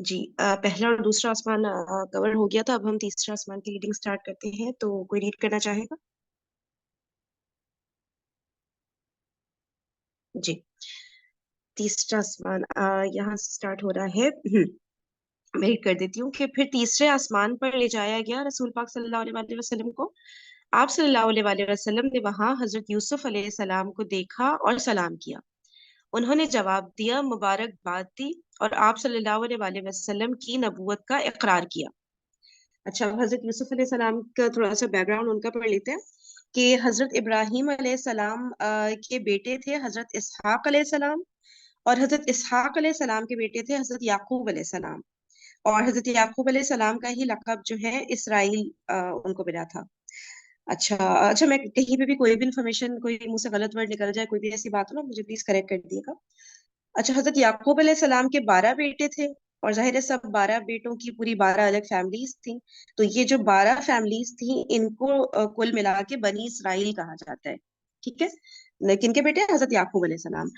جی پہلا اور دوسرا آسمان کور ہو گیا تھا. اب ہم تیسرا آسمان کی ریڈنگ سٹارٹ کرتے ہیں. تو کوئی ریڈ کرنا چاہے گا؟ جی تیسرا آسمان یہاں سے سٹارٹ ہو رہا ہے. میں ریڈ کر دیتی ہوں کہ پھر تیسرے آسمان پر لے جایا گیا رسول پاک صلی اللہ علیہ وآلہ وسلم کو. آپ صلی اللہ علیہ وآلہ وسلم نے وہاں حضرت یوسف علیہ السلام کو دیکھا اور سلام کیا. انہوں نے جواب دیا، مبارک باد دی، اور آپ صلی اللہ علیہ وآلہ وسلم کی نبوت کا اقرار کیا. اچھا، حضرت یوسف علیہ السلام کا تھوڑا سا بیک گراؤنڈ ان کا پڑھ لیتے ہیں کہ حضرت ابراہیم علیہ السلام کے بیٹے تھے حضرت اسحاق علیہ السلام، اور حضرت اسحاق علیہ السلام کے بیٹے تھے حضرت یعقوب علیہ السلام. اور حضرت یعقوب علیہ السلام کا ہی لقب جو ہے اسرائیل ان کو ملا تھا. اچھا اچھا، میں کہیں پہ بھی کوئی بھی انفارمیشن، کوئی منہ سے غلط ورڈ نکل جائے، کوئی بھی ایسی بات ہو نا، مجھے پلیز کریکٹ کر دیے گا. اچھا، حضرت یعقوب علیہ السلام کے 12 بیٹے تھے، اور ظاہر ہے سب 12 بیٹوں کی پوری 12 الگ فیملیز تھیں. تو یہ جو 12 فیملیز تھیں ان کو کل ملا کے بنی اسرائیل کہا جاتا ہے. ٹھیک ہے، کن کے بیٹے ہیں؟ حضرت یعقوب علیہ السلام.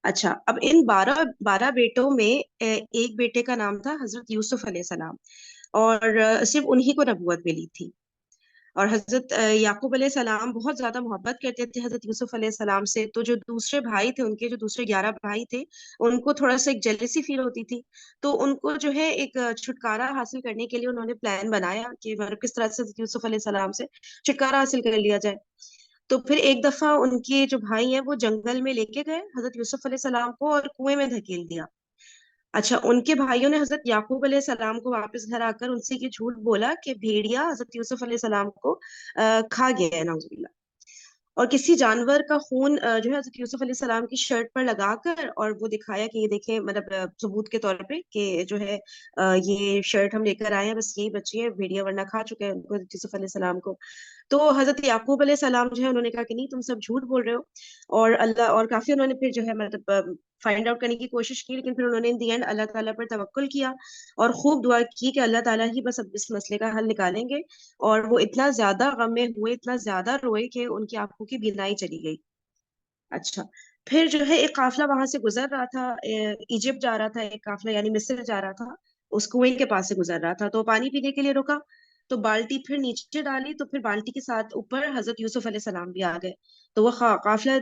اچھا، اب ان 12 بیٹوں میں ایک بیٹے کا نام تھا حضرت یوسف علیہ السلام، اور صرف انہی کو نبوت ملی تھی. اور حضرت یعقوب علیہ السلام بہت زیادہ محبت کرتے تھے حضرت یوسف علیہ السلام سے. تو جو دوسرے بھائی تھے ان کے، جو دوسرے 11 بھائی تھے، ان کو تھوڑا سا ایک جیلسی فیل ہوتی تھی. تو ان کو جو ہے ایک چھٹکارا حاصل کرنے کے لیے انہوں نے پلان بنایا کہ مطلب کس طرح سے حضرت یوسف علیہ السلام سے چھٹکارا حاصل کر لیا جائے. تو پھر ایک دفعہ ان کے جو بھائی ہیں وہ جنگل میں لے کے گئے حضرت یوسف علیہ السلام کو اور کنویں میں دھکیل دیا. اچھا، ان کے بھائیوں نے حضرت یعقوب علیہ السلام کو واپس گھر آ کر ان سے یہ جھوٹ بولا کہ بھیڑیا حضرت یوسف علیہ السلام کو کھا گیا ہے، نعوذ باللہ. اور کسی جانور کا خون جو ہے حضرت یوسف علیہ السلام کی شرٹ پر لگا کر اور وہ دکھایا کہ یہ دیکھیں، مطلب ثبوت کے طور پہ کہ جو ہے یہ شرٹ ہم لے کر آئے ہیں، بس یہی بچی ہے، بھیڑیا ورنہ کھا چکے ہیں ان کو، حضرت یوسف علیہ السلام کو. تو حضرت یعقوب علیہ السلام جو ہے انہوں نے کہا کہ نہیں، تم سب جھوٹ بول رہے ہو. اور اللہ، اور کافی انہوں نے پھر جو ہے مطلب فائنڈ آؤٹ کرنے کی کوشش کی، لیکن پھر انہوں نے ان دی اینڈ اللہ تعالیٰ پر توکل کیا اور خوب دعا کی کہ اللہ تعالیٰ ہی بس اب اس مسئلے کا حل نکالیں گے. اور وہ اتنا زیادہ غم میں ہوئے، اتنا زیادہ روئے کہ ان کی آنکھوں کی بینائی چلی گئی. اچھا، پھر جو ہے ایک قافلہ وہاں سے گزر رہا تھا، ایجپٹ جا رہا تھا ایک قافلہ، یعنی مصر جا رہا تھا. اس کنویں کے پاس سے گزر رہا تھا تو پانی پینے کے لیے رکا. تو بالٹی پھر نیچے ڈالی تو پھر بالٹی کے ساتھ اوپر حضرت یوسف علیہ السلام بھی آ گئے. تو وہ قافلہ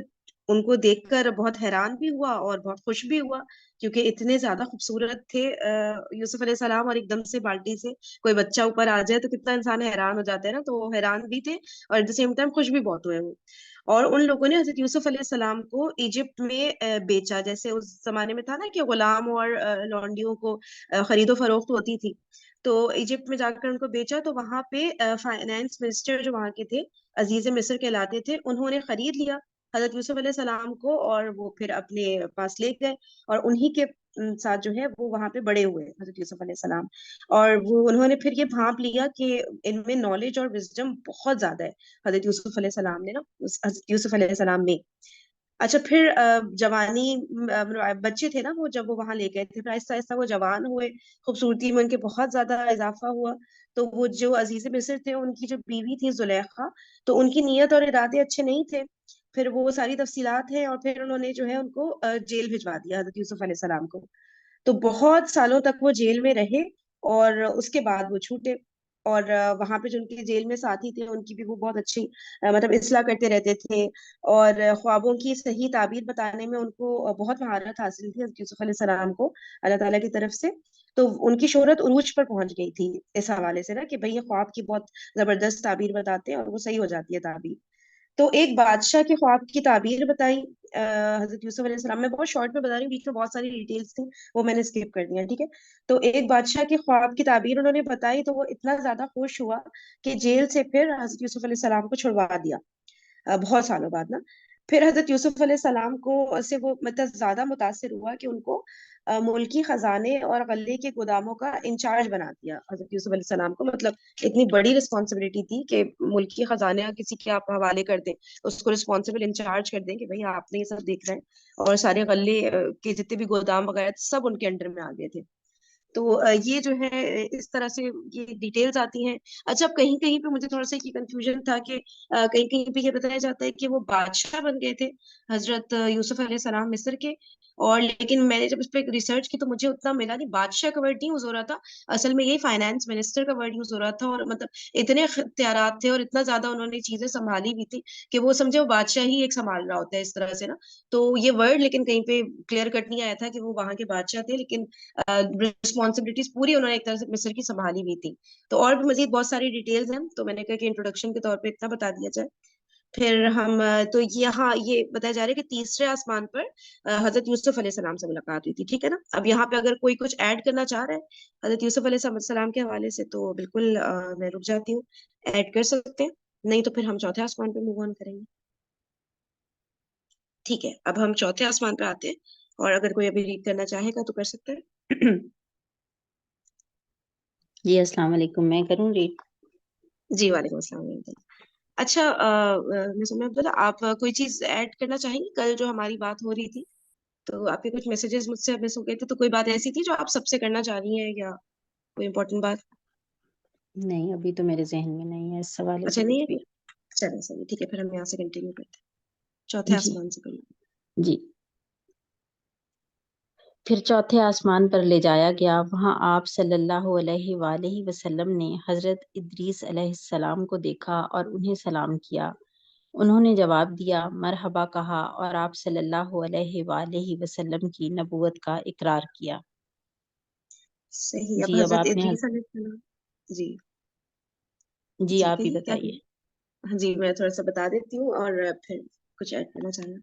ان کو دیکھ کر بہت حیران بھی ہوا اور بہت خوش بھی ہوا، کیونکہ اتنے زیادہ خوبصورت تھے یوسف علیہ السلام. اور ایک دم سے بالٹی سے کوئی بچہ اوپر آ جائے تو کتنا انسان حیران ہو جاتا ہے نا. تو وہ حیران بھی تھے اور ایٹ دا سیم ٹائم خوش بھی بہت ہوئے وہ. اور ان لوگوں نے حضرت یوسف علیہ السلام کو ایجپٹ میں بیچا. جیسے اس زمانے میں تھا نا کہ غلام اور لونڈیوں کو خرید و فروخت ہوتی تھی. تو ایجپٹ میں جا کر ان کو بیچا. تو وہاں پہ فائنانس منسٹر جو وہاں کے تھے، عزیز مصر کہلاتے تھے، انہوں نے خرید لیا حضرت یوسف علیہ السلام کو اور وہ پھر اپنے پاس لے گئے. اور انہی کے ساتھ جو ہے وہ وہاں پہ بڑے ہوئے حضرت یوسف علیہ السلام. اور وہ انہوں نے پھر یہ بھانپ لیا کہ ان میں نالج اور وزڈم بہت زیادہ ہے حضرت یوسف علیہ السلام نے نا، حضرت یوسف علیہ السلام میں. اچھا، پھر جوانی، بچے تھے نا وہ، جب وہ وہاں لے گئے تھے، پھر آہستہ آہستہ وہ جوان ہوئے، خوبصورتی میں ان کے بہت زیادہ اضافہ ہوا. تو وہ جو عزیز مصر تھے، ان کی جو بیوی تھی زلیخا، تو ان کی نیت اور ارادے اچھے نہیں تھے. پھر وہ ساری تفصیلات ہیں، اور پھر انہوں نے جو ہے ان کو جیل بھجوا دیا حضرت یوسف علیہ السلام کو. تو بہت سالوں تک وہ جیل میں رہے اور اس کے بعد وہ چھوٹے. اور وہاں پہ جو ان کے جیل میں ساتھی تھے ان کی بھی وہ بہت اچھی مطلب اصلاح کرتے رہتے تھے. اور خوابوں کی صحیح تعبیر بتانے میں ان کو بہت مہارت حاصل تھی حضرت یوسف علیہ السلام کو اللہ تعالیٰ کی طرف سے. تو ان کی شہرت عروج پر پہنچ گئی تھی اس حوالے سے نا کہ بھئی یہ خواب کی بہت زبردست تعبیر بتاتے ہیں اور وہ صحیح ہو جاتی ہے تعبیر. تو ایک بادشاہ کے خواب کی تعبیر بتائی حضرت یوسف علیہ السلام. میں بہت شارٹ میں بتا رہی ہوں، بیچ میں بہت ساری ڈیٹیلس تھیں، وہ میں نے اسکیپ کر دیا. ٹھیک ہے، تو ایک بادشاہ کے خواب کی تعبیر انہوں نے بتائی تو وہ اتنا زیادہ خوش ہوا کہ جیل سے پھر حضرت یوسف علیہ السلام کو چھڑوا دیا بہت سالوں بعد نا. پھر حضرت یوسف علیہ السلام کو سے وہ مطلب زیادہ متاثر ہوا کہ ان کو ملکی خزانے اور غلے کے گوداموں کا انچارج بنا دیا حضرت یوسف علیہ السلام کو. مطلب اتنی بڑی رسپانسبلٹی تھی کہ ملکی خزانے کسی کے آپ حوالے کر دیں، اس کو رسپانسبل انچارج کر دیں کہ بھئی آپ نے یہ سب دیکھ رہے ہیں. اور سارے غلے کے جتنے بھی گودام وغیرہ سب ان کے انڈر میں آ گئے تھے. تو یہ جو ہے اس طرح سے یہ ڈیٹیلز آتی ہیں. اچھا اب کہیں کہیں پہ مجھے تھوڑا سا یہ کنفیوژن تھا کہ کہیں کہیں پہ یہ بتایا جاتا ہے کہ وہ بادشاہ بن گئے تھے حضرت یوسف علیہ السلام مصر کے. اور لیکن میں نے جب اس پہ ریسرچ کی تو مجھے اتنا ملا نہیں, بادشاہ کا ورڈ نہیں یوز ہو رہا تھا, اصل میں یہی فائنانس منسٹر کا ورڈ یوز ہو رہا تھا. اور مطلب اتنے اختیارات تھے اور اتنا زیادہ انہوں نے چیزیں سنبھالی بھی تھی کہ وہ سمجھے وہ بادشاہ ہی ایک سنبھال رہا ہوتا ہے اس طرح سے نا. تو یہ ورڈ لیکن کہیں پہ کلیئر کٹ نہیں آیا تھا کہ وہ وہاں کے بادشاہ تھے, لیکن رسپانسبلٹیز پوری انہوں نے ایک طرح سے مصر کی سنبھالی ہوئی تھی. تو اور بھی مزید بہت ساری ڈیٹیلز ہیں, تو میں نے کہا کہ انٹروڈکشن کے طور پہ اتنا بتا دیا جائے. پھر ہم تو یہاں یہ بتایا جا رہا ہے کہ تیسرے آسمان پر حضرت یوسف علیہ السلام سے ملاقات ہوئی تھی. ٹھیک ہے نا, اب یہاں پہ اگر کوئی کچھ ایڈ کرنا چاہ رہا ہے حضرت یوسف علیہ السلام کے حوالے سے تو بالکل میں رک جاتی ہوں, ایڈ کر سکتے ہیں, نہیں تو پھر ہم چوتھے آسمان پہ موو آن کریں گے. ٹھیک ہے, اب ہم چوتھے آسمان پہ آتے ہیں, اور اگر کوئی ابھی ریڈ کرنا چاہے گا تو کر سکتے ہیں. جی السلام علیکم, میں کروں ریڈ؟ جی وعلیکم السلام ورحمۃ اللہ. اچھا مسمہ عبداللہ, آپ کوئی چیز ایڈ کرنا چاہیں گی؟ کل جو ہماری بات ہو رہی تھی تو آپ کے کچھ میسیجز مجھ سے مس ہو گئے تھے, تو کوئی بات ایسی تھی جو آپ سب سے کرنا چاہ رہی ہیں یا کوئی امپورٹنٹ بات؟ نہیں, ابھی تو میرے ذہن میں نہیں ہے اس حوالے سے اچھا نہیں کچھ ہے بھی. کوئی, چلیں صحیح, ٹھیک ہے, پھر ہم یہاں سے کنٹینیو کرتے ہیں چوتھے جی آسمان سے پہلے. جی. پھر چوتھے آسمان پر لے جایا گیا, وہاں آپ صلی اللہ علیہ وآلہ وسلم نے حضرت ادریس علیہ السلام کو دیکھا اور انہیں سلام کیا. انہوں نے جواب دیا, مرحبا کہا, اور آپ صلی اللہ علیہ وآلہ وسلم کی نبوت کا اقرار کیا. صحیح. اب جی حضرت آپ نے ادریس علیہ السلام. جی جی جی آپ ہی کہیے کیا بتائیے. کہیے. ہاں جی, میں تھوڑا سا بتا دیتی ہوں اور پھر کچھ ایڈ کرنا چاہوں گا.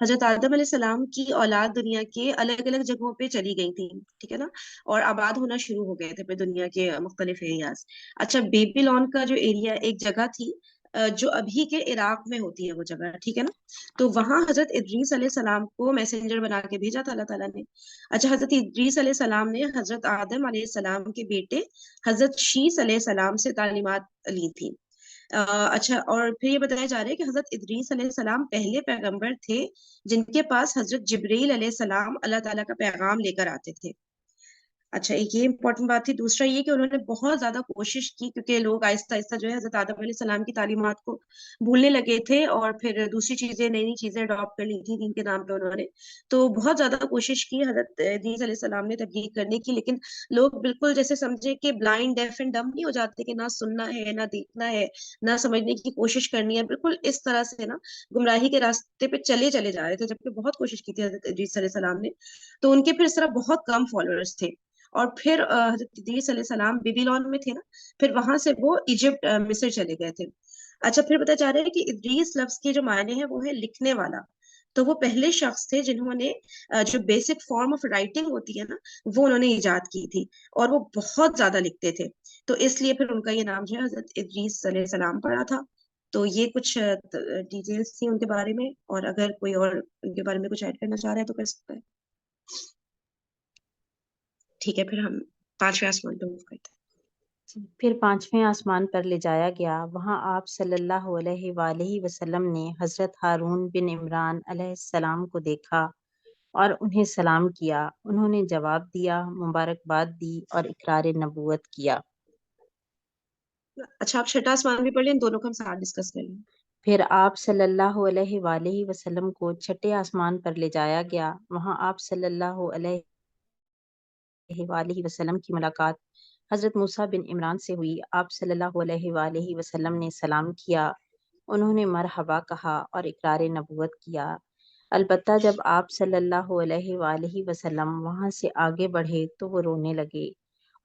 حضرت آدم علیہ السلام کی اولاد دنیا کے الگ الگ جگہوں پہ چلی گئی تھی, ٹھیک ہے نا, اور آباد ہونا شروع ہو گئے تھے پھر دنیا کے مختلف ایریاز. اچھا, بیبیلون کا جو ایریا ایک جگہ تھی جو ابھی کے عراق میں ہوتی ہے وہ جگہ, ٹھیک ہے نا, تو وہاں حضرت ادریس علیہ السلام کو میسنجر بنا کے بھیجا تھا اللہ تعالیٰ نے. اچھا, حضرت ادریس علیہ السلام نے حضرت آدم علیہ السلام کے بیٹے حضرت شیس علیہ السلام سے تعلیمات لی تھی. اچھا, اور پھر یہ بتایا جا رہا ہے کہ حضرت ادریس علیہ السلام پہلے پیغمبر تھے جن کے پاس حضرت جبریل علیہ السلام اللہ تعالیٰ کا پیغام لے کر آتے تھے. اچھا, ایک یہ امپورٹنٹ بات تھی. دوسرا یہ کہ انہوں نے بہت زیادہ کوشش کی, کیونکہ لوگ آہستہ آہستہ جو ہے حضرت آدم علیہ السلام کی تعلیمات کو بھولنے لگے تھے, اور پھر دوسری چیزیں, نئی نئی چیزیں اڈاپٹ کر لی تھی دین کے نام پہ انہوں نے. تو بہت زیادہ کوشش کی حضرت ادریس علیہ السلام نے تبلیغ کرنے کی, لیکن لوگ بالکل جیسے سمجھے کہ بلائنڈ ڈیف اینڈ ڈم نہیں ہو جاتے کہ نہ سننا ہے نہ دیکھنا ہے نہ سمجھنے کی کوشش کرنی ہے, بالکل اس طرح سے نا گمراہی کے راستے پہ چلے جا رہے تھے, جبکہ بہت کوشش کی تھی حضرت ادریس علیہ السلام نے. تو ان کے پھر اس طرح بہت کم فالوورز تھے. اور پھر حضرت ادریس علیہ السلام بیبیلون میں تھے نا, پھر وہاں سے وہ ایجپٹ مصر چلے گئے تھے. اچھا, پھر بتایا جا رہا ہے کہ ادریس لفظ کے جو معنی ہے وہ ہے لکھنے والا. تو وہ پہلے شخص تھے جنہوں نے جو بیسک فارم آف رائٹنگ ہوتی ہے نا وہ انہوں نے ایجاد کی تھی, اور وہ بہت زیادہ لکھتے تھے. تو اس لیے پھر ان کا یہ نام جو ہے حضرت ادریس علیہ السلام پڑا تھا. تو یہ کچھ ڈیٹیلز تھی ان کے بارے میں, اور اگر کوئی اور ان کے بارے میں کچھ ایڈ کرنا چاہ رہا ہے تو کر سکتا ہے. ٹھیک ہے, پھر ہم پانچویں آسمان پہ موو کرتے ہیں. پھر پانچویں آسمان پر لے جایا گیا, وہاں آپ صلی اللہ علیہ وآلہ وسلم نے حضرت ہارون بن عمران علیہ السلام کو دیکھا اور انہیں سلام کیا. انہوں نے جواب دیا, مبارکباد دی اور اقرار نبوت کیا. اچھا, آپ چھٹا آسمان بھی پڑھ لیں, دونوں کو ہم ساتھ ڈسکس کر لیں. پھر آپ صلی اللہ علیہ وآلہ وسلم کو چھٹے آسمان پر لے جایا گیا, وہاں آپ صلی اللہ علیہ وآلہ وسلم کی ملاقات حضرت موسیٰ بن عمران سے ہوئی. آپ صلی اللہ علیہ وآلہ وسلم نے سلام کیا, انہوں نے مرحبا کہا اور اقرار نبوت کیا. البتہ جب آپ صلی اللہ علیہ وآلہ وسلم وہاں سے آگے بڑھے تو وہ رونے لگے.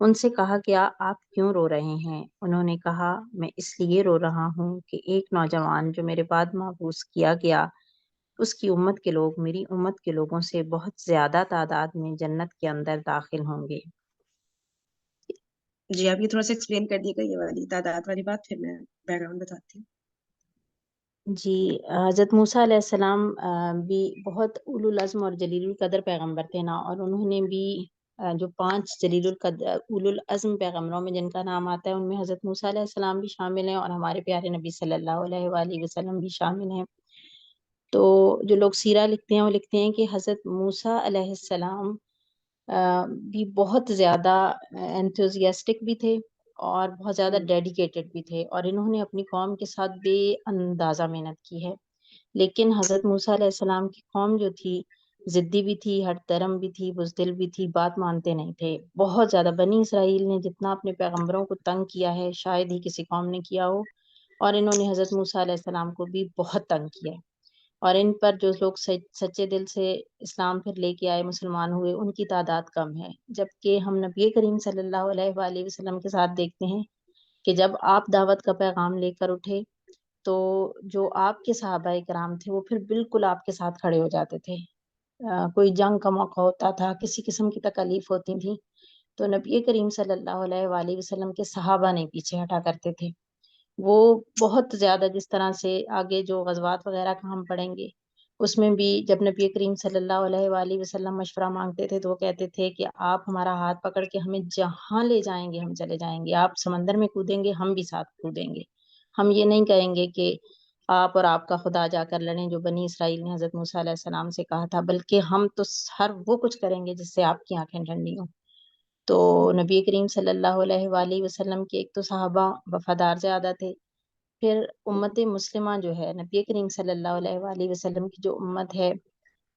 ان سے کہا گیا, آپ کیوں رو رہے ہیں؟ انہوں نے کہا, میں اس لیے رو رہا ہوں کہ ایک نوجوان جو میرے بعد مبعوث کیا گیا اس کی امت کے لوگ میری امت کے لوگوں سے بہت زیادہ تعداد میں جنت کے اندر داخل ہوں گے. جی, آپ یہ تھوڑا سا ایکسپلین کر دیے گا یہ والی تعداد والی بات, پھر میں بیک گراؤنڈ بتاتی ہوں. جی, حضرت موسیٰ علیہ السلام بھی بہت اولو العزم اور جلیل القدر پیغمبر تھے نا, اور انہوں نے بھی جو 5 جلیل القدر اولو العزم پیغمبروں میں جن کا نام آتا ہے ان میں حضرت موسیٰ علیہ السلام بھی شامل ہیں, اور ہمارے پیارے نبی صلی اللہ علیہ وآلہ وسلم بھی شامل ہیں. تو جو لوگ سیرہ لکھتے ہیں وہ لکھتے ہیں کہ حضرت موسیٰ علیہ السلام بھی بہت زیادہ انتھوزیاسٹک بھی تھے اور بہت زیادہ ڈیڈیکیٹڈ بھی تھے، اور انہوں نے اپنی قوم کے ساتھ بے اندازہ محنت کی ہے۔ لیکن حضرت موسیٰ علیہ السلام کی قوم جو تھی، ضدی بھی تھی، ہٹ درم بھی تھی، بزدل بھی تھی، بات مانتے نہیں تھے بہت زیادہ۔ بنی اسرائیل نے جتنا اپنے پیغمبروں کو تنگ کیا ہے شاید ہی کسی قوم نے کیا ہو، اور انہوں نے حضرت موسیٰ علیہ السلام کو بھی بہت تنگ کیا ہے، اور ان پر جو لوگ سچے دل سے اسلام پھر لے کے آئے، مسلمان ہوئے، ان کی تعداد کم ہے۔ جبکہ ہم نبی کریم صلی اللہ علیہ وآلہ وسلم کے ساتھ دیکھتے ہیں کہ جب آپ دعوت کا پیغام لے کر اٹھے تو جو آپ کے صحابہ کرام تھے وہ پھر بالکل آپ کے ساتھ کھڑے ہو جاتے تھے۔ کوئی جنگ کا موقع ہوتا تھا، کسی قسم کی تکالیف ہوتی تھی تو نبی کریم صلی اللہ علیہ وآلہ وسلم کے صحابہ نہیں پیچھے ہٹا کرتے تھے۔ وہ بہت زیادہ، جس طرح سے آگے جو غزوات وغیرہ کا ہم پڑھیں گے اس میں بھی جب نبی کریم صلی اللہ علیہ وآلہ وسلم مشورہ مانگتے تھے تو وہ کہتے تھے کہ آپ ہمارا ہاتھ پکڑ کے ہمیں جہاں لے جائیں گے ہم چلے جائیں گے، آپ سمندر میں کودیں گے ہم بھی ساتھ کودیں گے، ہم یہ نہیں کہیں گے کہ آپ اور آپ کا خدا جا کر لڑیں جو بنی اسرائیل نے حضرت موسیٰ علیہ السلام سے کہا تھا، بلکہ ہم تو ہر وہ کچھ کریں گے جس سے آپ کی آنکھیں ٹھنڈی ہوں۔ تو نبی کریم صلی اللہ علیہ وآلہ وسلم کے ایک تو صحابہ وفادار زیادہ تھے، پھر امت مسلمہ جو ہے، نبی کریم صلی اللہ علیہ وآلہ وسلم کی جو امت ہے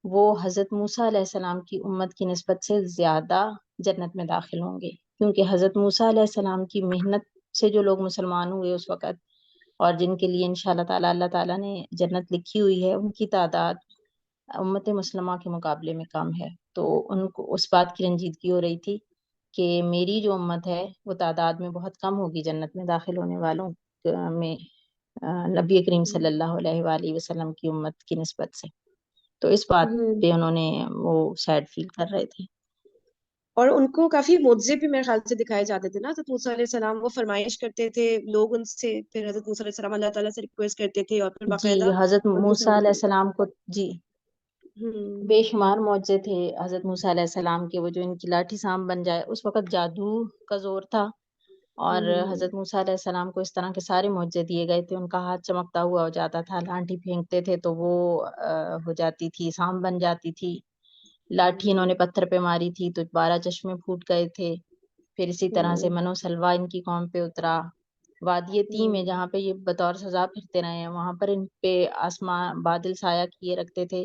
وہ حضرت موسیٰ علیہ السلام کی امت کی نسبت سے زیادہ جنت میں داخل ہوں گے، کیونکہ حضرت موسیٰ علیہ السلام کی محنت سے جو لوگ مسلمان ہوئے اس وقت، اور جن کے لیے انشاء اللہ تعالیٰ نے جنت لکھی ہوئی ہے، ان کی تعداد امت مسلمہ کے مقابلے میں کم ہے۔ تو ان کو اس بات کی رنجیدگی ہو رہی تھی کہ میری جو امت ہے وہ تعداد میں بہت کم ہوگی جنت میں داخل ہونے والوں میں نبی کریم صلی اللہ علیہ وآلہ وسلم کی امت کی نسبت سے۔ تو اس بات پہ انہوں نے وہ سیڈ فیل کر رہے تھے۔ اور ان کو کافی معجزے بھی میرے خیال سے دکھائے جاتے تھے نا حضرت موسیٰ علیہ السلام، وہ فرمائش کرتے تھے لوگ ان سے، پھر حضرت موسیٰ علیہ السلام اللہ تعالیٰ سے ریکویسٹ کرتے تھے اور پھر جی، باقاعدہ حضرت ان کو موسیٰ علیہ السلام کو جی ہوں بے شمار معجزے تھے حضرت موسیٰ علیہ السلام کے، وہ جو ان کی لاٹھی سام بن جائے، اس وقت جادو کا زور تھا، اور حضرت موسیٰ علیہ السلام کو اس طرح کے سارے معجزے دیے گئے تھے۔ ان کا ہاتھ چمکتا ہوا ہو جاتا تھا، لاٹھی پھینکتے تھے تو وہ ہو جاتی تھی، سام بن جاتی تھی، لاٹھی انہوں نے پتھر پہ ماری تھی تو 12 چشمے پھوٹ گئے تھے۔ پھر اسی طرح سے منو سلوا ان کی قوم پہ اترا، وادی تیم میں جہاں پہ یہ بطور سزا پھرتے رہے ہیں وہاں پر ان پہ آسمان بادل سایہ کیے رکھتے تھے۔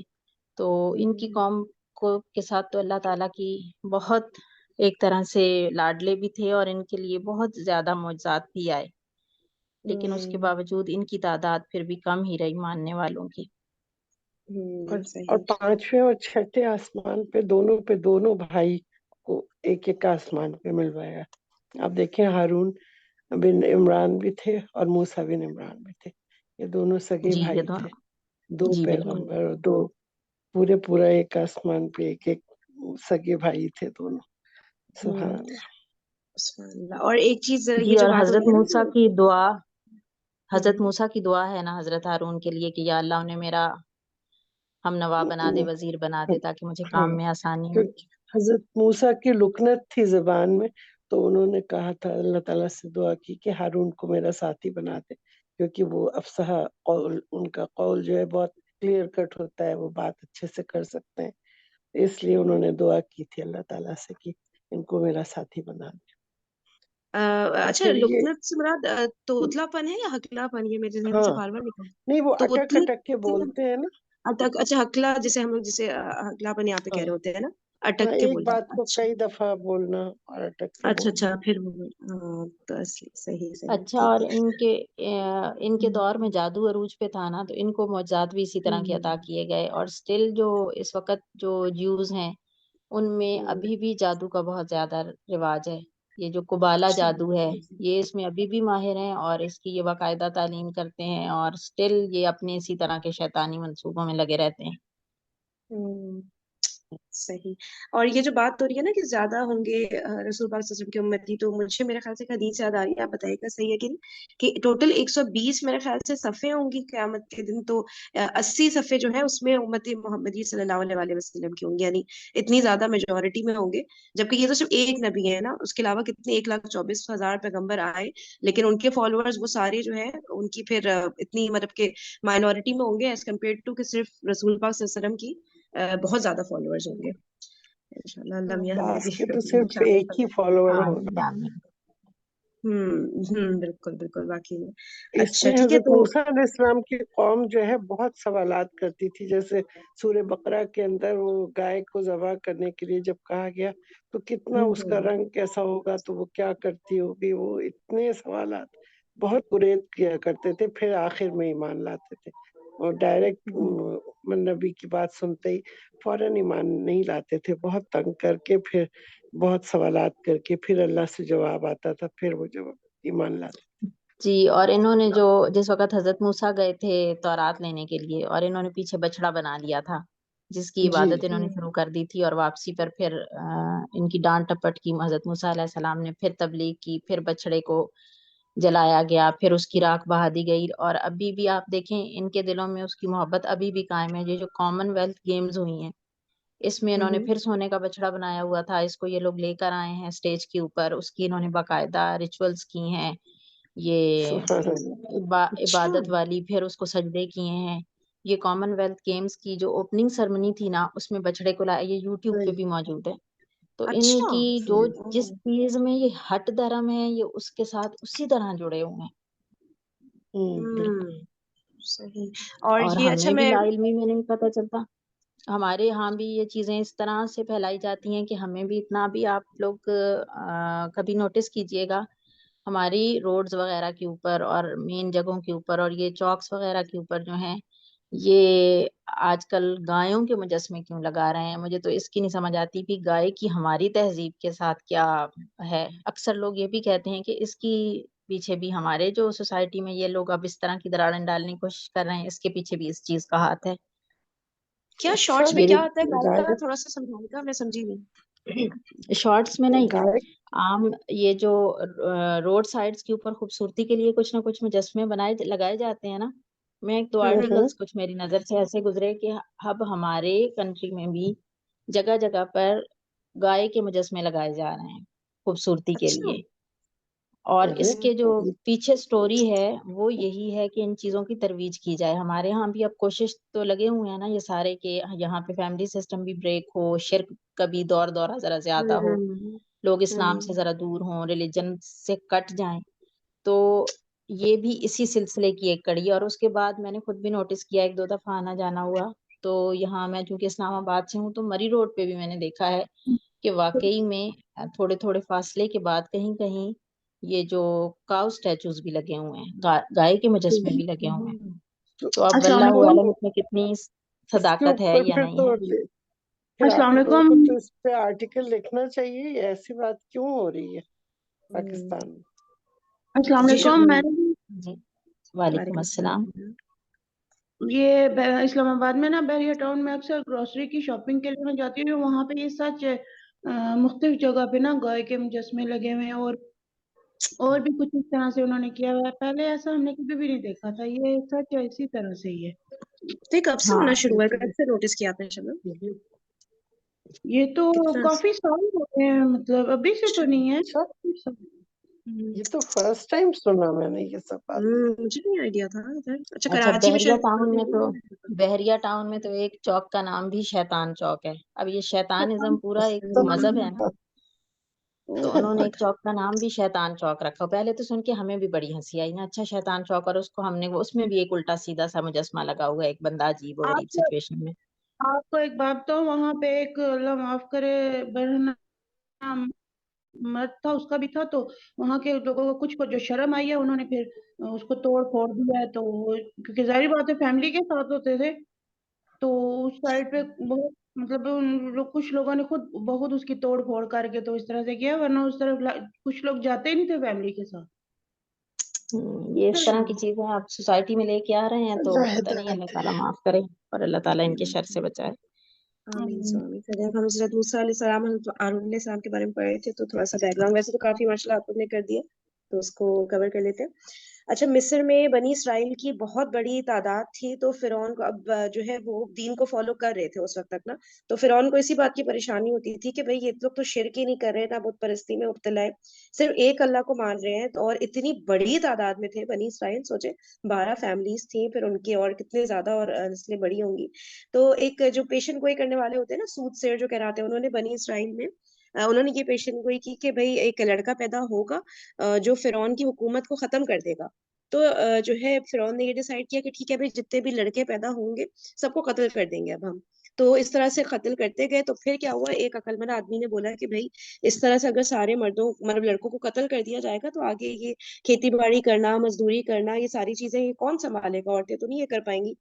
تو ان کی قوم کو کے ساتھ تو اللہ تعالیٰ کی بہت ایک طرح سے لاڈلے بھی تھے، اور ان کے لیے بہت زیادہ معجزات بھی آئے، لیکن اس کے باوجود ان کی تعداد پھر بھی کم ہی رہی ماننے والوں کی۔ اور پانچویں اور چھٹے آسمان پہ دونوں بھائی کو ایک ایک آسمان پہ ملوایا۔ آپ دیکھیں ہارون بن عمران بھی تھے اور موسیٰ بن عمران بھی تھے، یہ دونوں سگے جی یہ بھائی تو تھے، دو جی بالکل۔ پیغمبر اور دو پورا ایک آسمان پہ ایک ایک سگے بھائی تھے دونوں۔ سبحان اللہ۔ سبحان اللہ۔ اور ایک چیز جی، یہ جو اور بات ہو حضرت رہی ہے نا موسیٰ کی دعا، حضرت کہ موسیٰ کی دعا ہے نا حضرت ہارون کے لیے کہ یا اللہ انہیں میرا ہم نوا بنا دے، وزیر بنا دے، تاکہ مجھے ہاں، کام میں آسانی ہو۔ کیونکہ حضرت موسیٰ کی لکنت تھی زبان میں، تو انہوں نے کہا تھا، اللہ تعالیٰ سے دعا کی کہ ہارون کو میرا ساتھی بنا دے، کیونکہ وہ افصح قول، ان کا قول جو ہے بہت کلیئر کٹ ہوتا ہے، وہ بات اچھے سے کر سکتے ہیں، اس لیے انہوں نے دعا کی تھی اللہ تعالیٰ سے کہ ان کو میرا ساتھی بنا دے۔ اور اچھا، پھر یہ لکنت سے مراد توتلا پن ہے یا ہکلا پن؟ یہ میرے ذہن سے ہاں، بار بار نکل نہیں وہ اٹک توتلی اٹک کے بولتے ہیں نا۔ اچھا ہکلا، جیسے ہم لوگ جیسے ہکلا پن یہاں پہ کہہ ہاں رہے ہوتے ہیں نا، ہاں، اٹک کے ایک بولنا۔ بات کو اچھا کئی دفعہ بولنا اور اٹک کے اچھا بولنا۔ اچھا، پھر ہاں تو صحیح صحیح اچھا، ٹھیک اور ہے۔ ان کے دور میں جادو عروج پہ تھا نا، تو ان کو معجزات بھی اسی طرح کے عطا کیے گئے، اور سٹل جو اس وقت جو جیوز ہیں ان میں ابھی بھی جادو کا بہت زیادہ رواج ہے۔ یہ جو قبالہ جادو ہے یہ اس میں ابھی بھی ماہر ہیں، اور اس کی یہ باقاعدہ تعلیم کرتے ہیں، اور سٹل یہ اپنے اسی طرح کے شیطانی منصوبوں میں لگے رہتے ہیں۔ صحیح۔ اور یہ جو بات ہو رہی ہے نا کہ زیادہ ہوں گے رسول پاک صلی اللہ علیہ وسلم کی امتی، تو مجھے میرے خیال سے ایک حدیث یاد آ رہی ہے، آپ بتائیے گا صحیح ہے کہ نہیں، کہ ٹوٹل 120 میرے خیال سے صفحے ہوں گی قیامت کے دن، تو 80 صفحے جو ہے اس میں امتی محمدی صلی اللہ علیہ وآلہ وسلم کی ہوں گی، یعنی اتنی زیادہ میجورٹی میں ہوں گے۔ جبکہ یہ تو صرف ایک نبی ہے نا، اس کے علاوہ کتنے 1,24,000 پیغمبر آئے، لیکن ان کے فالوورز وہ سارے جو ہے ان کی پھر اتنی مطلب کہ مائنورٹی میں ہوں گے ایز کمپیئر ٹو کہ صرف رسول پاک صلی اللہ علیہ وسلم کی بہت زیادہ فالوورز ہوں گے۔ انشاءاللہ اللہ میاں ہمیں عباس بھی کے تو صرف شامل ایک ہی فالوور ہوگا. آمین آمین. بالکل بالکل واقعی میں. اس اچھا میں ٹھیک ہے حضرت تو موسیٰ علیہ السلام کی قوم جو ہے بہت سوالات کرتی تھی. جیسے سورہ بقرہ کے اندر وہ گائے کو ذبح کرنے کے لیے جب کہا گیا تو کتنا اس کا رنگ کیسا ہوگا, تو وہ کیا کرتی ہوگی, وہ اتنے سوالات بہت گریز کیا کرتے تھے. پھر آخر میں ایمان لاتے تھے, اور ڈائریکٹ نبی کی بات سنتے ہی فوراً ایمان نہیں لاتے تھے. بہت تنگ کر کے, پھر بہت سوالات کر کے, پھر اللہ سے جواب آتا تھا, پھر وہ جواب ایمان لاتے. جی, اور انہوں نے جو جس وقت حضرت موسیٰ گئے تھے تورات لینے کے لیے, اور انہوں نے پیچھے بچڑا بنا لیا تھا جس کی جی عبادت انہوں نے شروع کر دی تھی, اور واپسی پر پھر ان کی ڈانٹ ٹپٹ کی حضرت موسیٰ علیہ السلام نے, پھر تبلیغ کی, پھر بچڑے کو جلایا گیا, پھر اس کی راکھ بہا دی گئی. اور ابھی بھی آپ دیکھیں ان کے دلوں میں اس کی محبت ابھی بھی قائم ہے. یہ جو کامن ویلتھ گیمز ہوئی ہیں اس میں انہوں نے پھر سونے کا بچڑا بنایا ہوا تھا, اس کو یہ لوگ لے کر آئے ہیں اسٹیج کے اوپر, اس کی انہوں نے باقاعدہ ریچولز کی ہیں, یہ سبحان اللہ. اچھا عبادت والی, پھر اس کو سجدے کیے ہیں. یہ کامن ویلتھ گیمز کی جو اوپننگ سرمنی تھی نا, اس میں بچڑے کو لایا, یہ یوٹیوب پہ بھی موجود ہے. تو ان اچھا کی جو جس چیز میں یہ ہٹ دھرم ہے, یہ اس کے ساتھ اسی طرح جڑے ہوئے ہیں. بالکل. صحیح. اور اور یہ اچھا ہمیں بھی میں لا علمی میں نہیں پتہ چلتا. ہمارے یہاں بھی یہ چیزیں اس طرح سے پھیلائی جاتی ہیں کہ ہمیں بھی اتنا, بھی آپ لوگ کبھی نوٹس کیجئے گا ہماری روڈز وغیرہ کے اوپر اور مین جگہوں کے اوپر اور یہ چوکس وغیرہ کے اوپر جو ہیں, یہ آج کل گایوں کے مجسمے کیوں لگا رہے ہیں. مجھے تو اس کی نہیں سمجھ آتی کہ گائے کی ہماری تہذیب کے ساتھ کیا ہے. اکثر لوگ یہ بھی کہتے ہیں کہ اس کی پیچھے بھی ہمارے جو سوسائٹی میں یہ لوگ اب اس طرح کی دراڑیں ڈالنے کی کوشش کر رہے ہیں, اس کے پیچھے بھی اس چیز کا ہاتھ ہے. کیا اچھا, شارٹس میں کیا آتا ہے گائے کا, گائے تھوڑا سا سمجھائے گا, میں سمجھی نہیں. شارٹس میں نہیں, گائے عام یہ جو روڈ سائڈس کے اوپر خوبصورتی کے لیے کچھ نہ کچھ مجسمے لگائے جاتے ہیں نا. میں ایک دو آرٹیکلس کچھ میری نظر سے ایسے گزرے کہ اب ہمارے کنٹری میں بھی جگہ جگہ پر گائے کے مجسمے لگائے جا رہے ہیں خوبصورتی کے اچھا. لیے. اور ارے اس کے جو پیچھے سٹوری ہے وہ یہی ہے کہ ان چیزوں کی ترویج کی جائے. ہمارے ہاں بھی اب کوشش تو لگے ہوئے ہیں نا یہ سارے, کہ یہاں پہ فیملی سسٹم بھی بریک ہو, شرک کا بھی دورہ ذرا زیادہ ہو, لوگ اسلام سے ذرا دور ہوں, ریلیجن سے کٹ جائیں. تو یہ بھی اسی سلسلے کی ایک کڑی ہے. اور اس کے بعد میں نے خود بھی نوٹس کیا, ایک دو دفعہ آنا جانا ہوا تو یہاں میں چونکہ اسلام آباد سے ہوں تو مری روڈ پہ بھی میں نے دیکھا ہے کہ واقعی میں تھوڑے تھوڑے فاصلے کے بعد کہیں کہیں یہ جو کاؤ اسٹیچوز بھی لگے ہوئے ہیں, گائے کے مجسمے بھی لگے ہوئے ہیں. تو اب السلام واللہ علیکم. عالم اس میں کتنی اس کے صداقت ہے اوپر یا پھر نہیں تو ہے. پھر آپ السلام لوگوں علیکم. کو تو اس پہ آرٹیکل لکھنا چاہیے. یہ ایسی بات کیوں ہو رہی ہے پاکستان میں؟ السلام جی علیکم. میں جی وعلیکم وعلیکم السلام. السلام. یہ اسلام آباد میں نا بحریہ ٹاؤن میں اکثر گروسری کی شاپنگ کے لیے میں جاتی ہوں. وہاں پہ یہ سچ مختلف جگہ پہ نا گائے کے مجسمے لگے ہوئے ہیں, اور بھی کچھ اس طرح سے انہوں نے کیا ہوا ہے. پہلے ایسا ہم نے کبھی بھی نہیں دیکھا تھا. یہ سچ اسی طرح سے ہی ہے. تو یہ کب سے ہاں ہونا شروع ہوا ہے, کب سے نوٹس کیا آپ نے شبنم؟ یہ تو کتنا کافی سال ہو گئے ہیں, مطلب ابھی سے تو نہیں ہے. اچھا, یہ تو فرسٹ ٹائم سنا میں نے یہ سب بات. مجھے نہیں آئیڈیا تھا ادھر. اچھا اچھا, کراچی میں شاید بحریہ ٹاؤن میں تو ایک چوک کا نام بھی شیطان چوک ہے. اب یہ شیطانزم پورا ایک مذہب ہے نا, تو انہوں نے ایک چوک کا نام بھی شیطان چوک رکھا. پہلے تو سن کے ہمیں بھی بڑی ہنسی آئی نا, اچھا شیطان چوک, اور اس کو ہم نے اس میں بھی ایک الٹا سیدھا سا مجسمہ لگا ہوا ہے, ایک بندہ عجیب و غریب آپ سچویشن میں. آپ کو ایک بات تو, وہاں پہ ایک اللہ معاف کرے برہنہ مرد تھا, اس کا بھی تھا. تو وہاں کے لوگوں کو کچھ کو جو شرم آئی ہے انہوں نے پھر اس کو توڑ پھوڑ دیا ہے. تو کیونکہ ظاہری بات ہے فیملی کے ساتھ ہوتے تھے, تو اس سائڈ پہ بہت مطلب کچھ لوگوں نے خود بہت اس کی توڑ پھوڑ کر کے تو اس طرح سے کیا, ورنہ اس طرف کچھ لوگ جاتے ہی نہیں تھے فیملی کے ساتھ. یہ اس طرح کی چیزیں آپ سوسائٹی میں لے کے آ رہے ہیں تو اللہ پتہ نہیں, اللہ ہدایت تعالیٰ معاف کرے اور اللہ تعالیٰ ان کے شر سے بچائے. آمین سامین. ہم حضرت موسیٰ علیہ السلام, ہارون علیہ السلام کے بارے میں پڑھ رہے تھے, تو تھوڑا سا بیک گراؤنڈ, ویسے تو کافی ماشاءاللہ آپ نے کر دیا, تو اس کو کور کر لیتے ہیں. اچھا، مصر میں بنی اسرائیل کی بہت بڑی تعداد تھی، تو فرعون کو اب جو ہے وہ دین کو فالو کر رہے تھے اس وقت تک نا. تو فرعون کو اسی بات کی پریشانی ہوتی تھی کہ بھئی یہ لوگ تو شرک ہی نہیں کر رہے، نہ بت پرستی میں مبتلا ہے، صرف ایک اللہ کو مان رہے ہیں. اور اتنی بڑی تعداد میں تھے بنی اسرائیل، سوچے 12 فیملیز تھیں، پھر ان کے اور کتنے زیادہ اور نسلیں بڑی ہوں گی. تو ایک جو پیشن گوئی کرنے والے ہوتے ہیں نا، سود سیر جو کہلاتے ہیں، انہوں نے بنی اسرائیل میں انہوں نے یہ پیشن گوئی کی کہ بھئی ایک لڑکا پیدا ہوگا جو فرعون کی حکومت کو ختم کر دے گا. تو جو ہے فرعون نے یہ ڈیسائیڈ کیا کہ ٹھیک ہے بھائی، جتنے بھی لڑکے پیدا ہوں گے سب کو قتل کر دیں گے اب ہم. تو اس طرح سے قتل کرتے گئے. تو پھر کیا ہوا، ایک عقل مند آدمی نے بولا کہ بھائی اس طرح سے اگر سارے مردوں مطلب لڑکوں کو قتل کر دیا جائے گا تو آگے یہ کھیتی باڑی کرنا، مزدوری کرنا، یہ ساری چیزیں یہ کون سنبھالے گا، عورتیں تو نہیں یہ کر پائیں گی.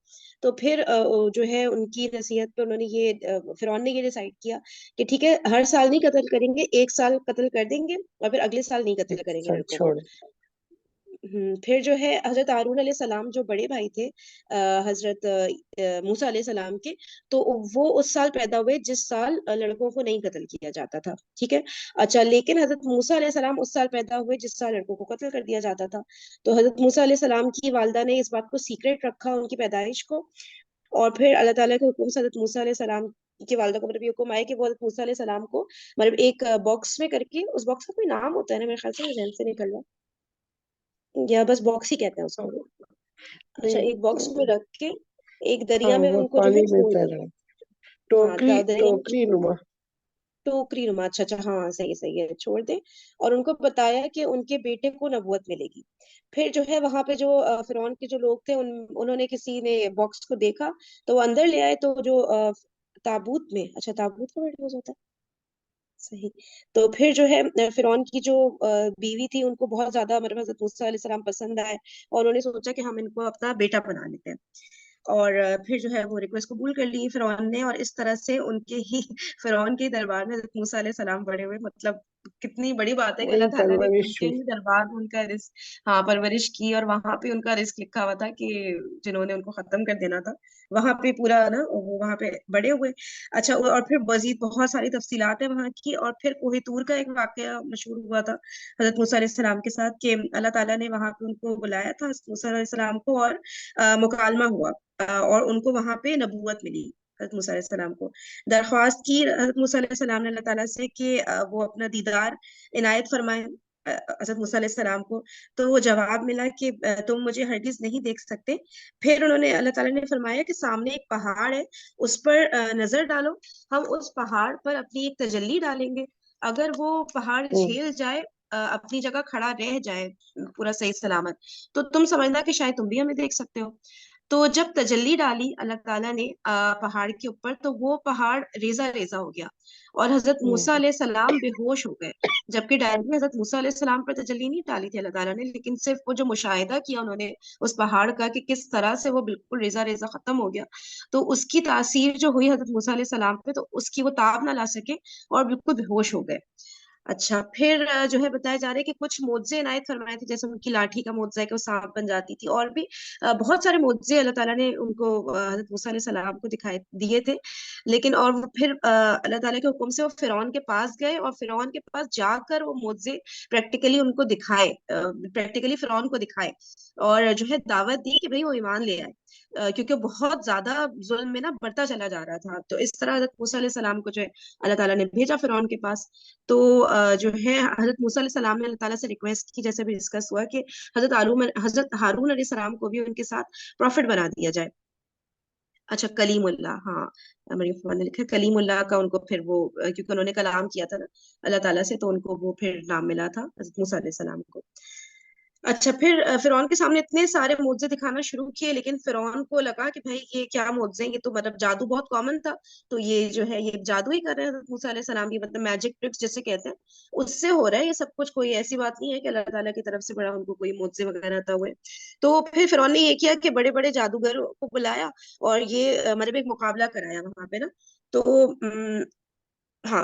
تو پھر جو ہے ان کی نصیحت پہ انہوں نے یہ فرعون نے یہ ڈیسائیڈ کیا کہ ٹھیک ہے ہر سال نہیں قتل کریں گے، ایک سال قتل کر دیں گے اور پھر اگلے سال نہیں قتل کریں گے سب لڑکوں کو. چھوڑ. پھر جو ہے حضرت ہارون علیہ السلام جو بڑے بھائی تھے حضرت موسیٰ علیہ السلام کے، تو وہ اس سال پیدا ہوئے جس سال لڑکوں کو نہیں قتل کیا جاتا تھا. ٹھیک ہے. اچھا، لیکن حضرت موسیٰ علیہ السلام اس سال پیدا ہوئے جس سال لڑکوں کو قتل کر دیا جاتا تھا. تو حضرت موسیٰ علیہ السلام کی والدہ نے اس بات کو سیکریٹ رکھا، ان کی پیدائش کو. اور پھر اللہ تعالیٰ کے حکم سے حضرت موسیٰ علیہ السلام کی والدہ کو مطلب یہ حکم آئے کہ وہ حضرت موسیٰ علیہ السلام کو مطلب ایک باکس میں کر کے، اس باکس کا کوئی نام ہوتا ہے نا، میرے خیال سے ذہن سے نکل رہا، یا بس باکس ہی کہتے ہیں اس کو. اچھا، ایک باکس میں رکھ کے ایک دریا ہاں میں وہ ان کو جو پانی ہے میں چھوڑ تیر دیا. رہا. ہاں، دریا میں ٹوکری نما. ٹوکری نما. اچھا اچھا، ہاں صحیح صحیح ہے، چھوڑ دے. اور ان کو بتایا کہ ان کے بیٹے کو نبوت ملے گی. پھر جو ہے وہاں پہ جو فرعون کے جو لوگ تھے انہوں نے کسی نے باکس کو دیکھا تو وہ اندر لے آئے. تو جو تابوت میں، اچھا تابوت کا ورڈ یوز ہوتا ہے، صحیح. تو پھر جو ہے فرعون کی جو بیوی تھی ان کو بہت زیادہ مطلب حضرت موسیٰ علیہ السلام پسند آئے اور انہوں نے سوچا کہ ہم ان کو اپنا بیٹا بنا لیتے ہیں. اور پھر جو ہے وہ ریکویسٹ قبول کر لی فرعون نے. اور اس طرح سے ان کے ہی فرعون کے دربار میں حضرت موسیٰ علیہ السلام بڑے ہوئے. مطلب کتنی بڑی بات ہے کہ اللہ وہی تعالیٰ نے ان پرورش کے ہوئی. ہی دربار میں ان کا رزق، ہاں پرورش کی. اور وہاں پہ ان کا رزق لکھا ہوا تھا کہ جنہوں نے ان کو ختم کر دینا تھا وہاں پہ پورا نا وہ وہاں پہ بڑے ہوئے. اچھا، اور پھر مزید بہت ساری تفصیلات ہیں وہاں کی. اور پھر کوہ طور کا ایک واقعہ مشہور ہوا تھا حضرت موسیٰ علیہ السلام کے ساتھ کہ اللہ تعالیٰ نے وہاں پہ ان کو بلایا تھا حضرت موسیٰ علیہ السلام کو، اور مکالمہ ہوا اور ان کو وہاں پہ نبوت ملی. حضرت موسیٰ علیہ السلام کو درخواست کی حضرت موسیٰ علیہ السلام نے اللہ تعالیٰ سے کہ وہ اپنا دیدار عنایت فرمائے حضرت موسیٰ علیہ السلام کو. تو وہ جواب ملا کہ تم مجھے ہرگز نہیں دیکھ سکتے. پھر انہوں نے اللہ تعالیٰ نے فرمایا کہ سامنے ایک پہاڑ ہے، اس پر نظر ڈالو، ہم اس پہاڑ پر اپنی ایک تجلی ڈالیں گے. اگر وہ پہاڑ جھیل جائے، اپنی جگہ کھڑا رہ جائے پورا صحیح سلامت، تو تم سمجھنا کہ شاید تم بھی ہمیں دیکھ سکتے ہو. تو جب تجلی ڈالی اللہ تعالیٰ نے پہاڑ کے اوپر، تو وہ پہاڑ ریزہ ریزہ ہو گیا اور حضرت موسیٰ علیہ السلام بے ہوش ہو گئے. جبکہ ڈائریکٹلی حضرت موسیٰ علیہ السلام پر تجلی نہیں ڈالی تھی اللہ تعالیٰ نے، لیکن صرف وہ جو مشاہدہ کیا انہوں نے اس پہاڑ کا کہ کس طرح سے وہ بالکل ریزہ ریزہ ختم ہو گیا، تو اس کی تاثیر جو ہوئی حضرت موسیٰ علیہ السلام پہ، تو اس کی وہ تاب نہ لا سکے اور بالکل بے ہوش ہو گئے. اچھا، پھر جو ہے بتایا جا رہا ہے کہ کچھ معجزے عنایت فرمائے تھے، جیسے ان کی لاٹھی کا معجزہ ہے کہ وہ سانپ بن جاتی تھی، اور بھی بہت سارے معجزے اللہ تعالیٰ نے ان کو حضرت موسیٰ علیہ السلام کو دکھائے دیے تھے. لیکن اور وہ پھر اللہ تعالیٰ کے حکم سے وہ فرعون کے پاس گئے اور فرعون کے پاس جا کر وہ معجزے پریکٹیکلی ان کو دکھائے، پریکٹیکلی فرعون کو دکھائے اور جو ہے دعوت دی کہ بھئی وہ ایمان لے آئے، کیونکہ بہت زیادہ ظلم میں نا بڑھتا چلا جا رہا تھا. تو اس طرح حضرت موسیٰ علیہ السلام کو جو ہے اللہ تعالیٰ نے بھیجا فرعون کے پاس. تو جو ہے حضرت موسیٰ علیہ السلام نے اللہ تعالیٰ سے ریکویسٹ کی، جیسے بھی ڈسکس ہوا، کہ حضرت ہارون علیہ السلام کو بھی ان کے ساتھ پروفٹ بنا دیا جائے. اچھا، کلیم اللہ، ہاں میری فون نے لکھا کلیم اللہ کا ان کو پھر وہ کیونکہ انہوں نے کلام کیا تھا نا اللہ تعالیٰ سے، تو ان کو وہ پھر نام ملا تھا حضرت موسیٰ علیہ السلام کو. اچھا، پھر فرعون کے سامنے اتنے سارے معجزے دکھانا شروع کیے، لیکن فرعون کو لگا کہ بھائی یہ کیا معجزے ہیں، یہ تو مطلب جادو بہت کامن تھا، تو یہ جو ہے یہ جادو ہی کر رہے ہیں حضرت موسیٰ علیہ السلام، یہ مطلب میجک ٹرکس جسے کہتے ہیں اس سے ہو رہا ہے یہ سب کچھ، کوئی ایسی بات نہیں ہے کہ اللہ تعالیٰ کی طرف سے بڑا ان کو کوئی معجزے وغیرہ عطا ہوئے. تو پھر فرعون نے یہ کیا کہ بڑے بڑے جادوگروں کو بلایا اور یہ مطلب ایک مقابلہ کرایا وہاں پہ نا. تو ہاں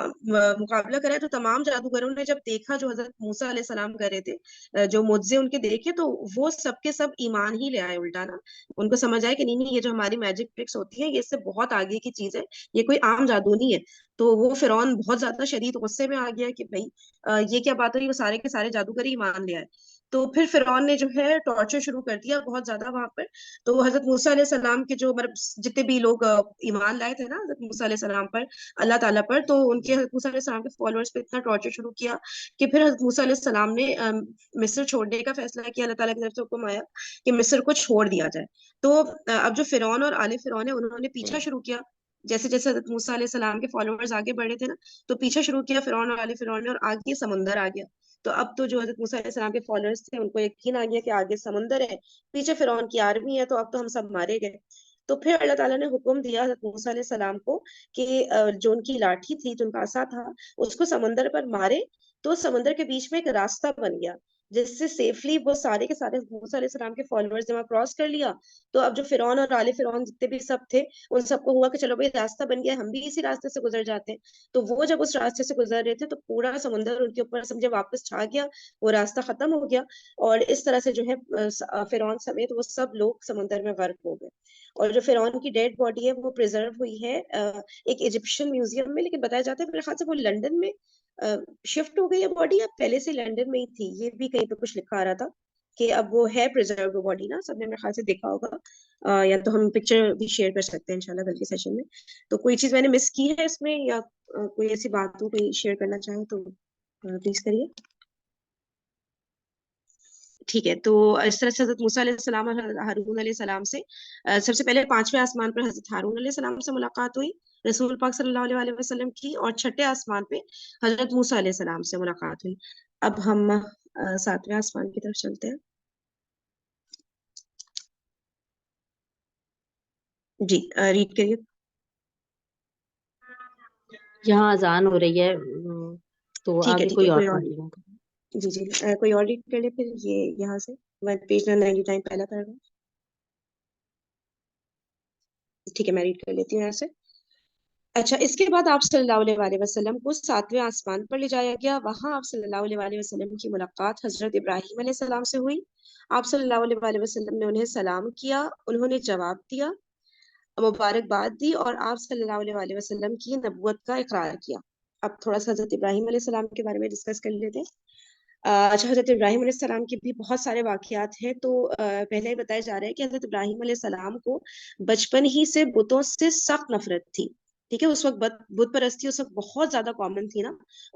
مقابلہ کرا. تو تمام جادوگروں نے جب دیکھا جو حضرت موسیٰ علیہ السلام کر رہے تھے، جو معجزے ان کے دیکھے، تو وہ سب کے سب ایمان ہی لے آئے الٹا نا. ان کو سمجھ آئے کہ نہیں یہ جو ہماری میجک ٹرکس ہوتی ہیں یہ اس سے بہت آگے کی چیز ہے، یہ کوئی عام جادو نہیں ہے. تو وہ فرعون بہت زیادہ شدید غصے میں آ گیا کہ بھائی یہ کیا بات ہوئی، وہ سارے کے سارے جادوگر ہی ایمان لے آئے. تو پھر فرعون نے جو ہے ٹارچر شروع کر دیا بہت زیادہ وہاں پر. تو حضرت موسیٰ علیہ السلام کے جو مطلب جتنے بھی لوگ ایمان لائے تھے نا حضرت موسیٰ علیہ السلام پر, اللہ تعالیٰ پر, تو ان کے حضرت موسیٰ علیہ السلام کے فالوورز پہ اتنا ٹارچر شروع کیا کہ پھر حضرت موسیٰ علیہ السلام نے مصر چھوڑنے کا فیصلہ کیا. اللہ تعالیٰ کی طرف سے حکم آیا کہ مصر کو چھوڑ دیا جائے. تو اب جو فرعون اور آل فرعون ہے انہوں نے پیچھا شروع کیا, جیسے جیسے حضرت موسیٰ علیہ السلام کے فالوورز آگے بڑھے تھے نا, تو پیچھا شروع کیا فرعون اور آل فرعون نے, اور آگے سمندر آ گیا. تو اب تو جو حضرت موسیٰ علیہ السلام کے فالوورز تھے ان کو یقین آ گیا کہ آگے سمندر ہے, پیچھے فرعون کی آرمی ہے, تو اب تو ہم سب مارے گئے. تو پھر اللہ تعالیٰ نے حکم دیا حضرت موسیٰ علیہ السلام کو کہ جو ان کی لاٹھی تھی, جو ان کا عصا تھا, اس کو سمندر پر مارے. تو سمندر کے بیچ میں ایک راستہ بن گیا جس سے سیفلی وہ سارے کے سارے موسیٰ علیہ السلام کے فالوورز نے وہاں کراس کر لیا. تو اب جو فرعون اور آل فرعون جتنے بھی سب تھے ان سب کو ہوا کہ چلو بھائی راستہ بن گیا, ہم بھی اسی راستے سے گزر جاتے ہیں. تو وہ جب اس راستے سے گزر رہے تھے تو پورا سمندر ان کے اوپر سمجھے واپس چھا گیا, وہ راستہ ختم ہو گیا, اور اس طرح سے جو ہے فرعون سمیت وہ سب لوگ سمندر میں غرق ہو گئے. اور جو فرعون کی ڈیڈ باڈی ہے وہ پریزرو ہوئی ہے ایک ایجپشین میوزیم میں, لیکن بتایا جاتا ہے میرے خیال سے وہ لندن میں شفٹ ہو گئی ہے باڈی, اب پہلے سے لندن میں ہی تھی. یہ بھی کہیں پہ کچھ لکھا آ رہا تھا کہ اب وہ ہے پریزرو باڈی نا, سب نے میرے خیال سے دیکھا ہوگا, یا تو ہم پکچر بھی شیئر کر سکتے ہیں انشاءاللہ کل کے سیشن میں. تو کوئی چیز میں نے مس کی ہے اس میں, یا کوئی ایسی بات ہو کوئی شیئر کرنا چاہے تو پلیز کریے. ٹھیک ہے, تو اس طرح سے حضرت موسیٰ علیہ السلام اور ہارون علیہ السلام سے سب سے پہلے 5ویں آسمان پر حضرت ہارون علیہ السلام سے ملاقات ہوئی رسول پاک صلی اللہ علیہ وسلم کی, اور 6 آسمان پہ حضرت موسیٰ علیہ السلام سے ملاقات ہوئی. اب ہم 7ویں آسمان کی طرف چلتے ہیں. جی ریڈ کریے. یہاں اذان ہو رہی ہے تو ٹھیک ہے آگے ٹھیک کوئی ہے, اور کوئی اور پڑھ لیں. جی جی کوئی اور ریڈ کر لے پھر یہ یہاں سے, میں پیج 99 پہلا پیراگراف. ٹھیک ہے میں ریڈ کر لیتی ہوں یہاں سے. اچھا, اس کے بعد آپ صلی اللہ علیہ وسلم کو 7ویں آسمان پر لے جایا گیا. وہاں آپ صلی اللہ علیہ وسلم کی ملاقات حضرت ابراہیم علیہ السلام سے ہوئی. آپ صلی اللہ علیہ وسلم نے انہیں سلام کیا, انہوں نے جواب دیا, مبارکباد دی, اور آپ صلی اللہ علیہ وسلم کی نبوت کا اقرار کیا. اب تھوڑا سا حضرت ابراہیم علیہ السلام کے بارے میں ڈسکس کر لیتے ہیں. اچھا, حضرت ابراہیم علیہ السلام کے بھی بہت سارے واقعات ہیں. تو پہلے ہی بتایا جا رہا ہے کہ حضرت ابراہیم علیہ السلام کو بچپن ہی سے بتوں سے سخت نفرت تھی. ٹھیک ہے, اس وقت بت پرستی اس وقت بہت زیادہ کامن تھی نا,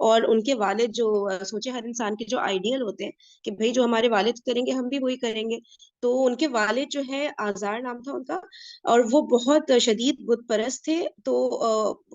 اور ان کے والد جو سوچے ہر انسان کے جو آئیڈیل ہوتے ہیں کہ بھائی جو ہمارے والد کریں گے ہم بھی وہی کریں گے. تو ان کے والد جو ہے آزار نام تھا ان کا, اور وہ بہت شدید بت پرست تھے. تو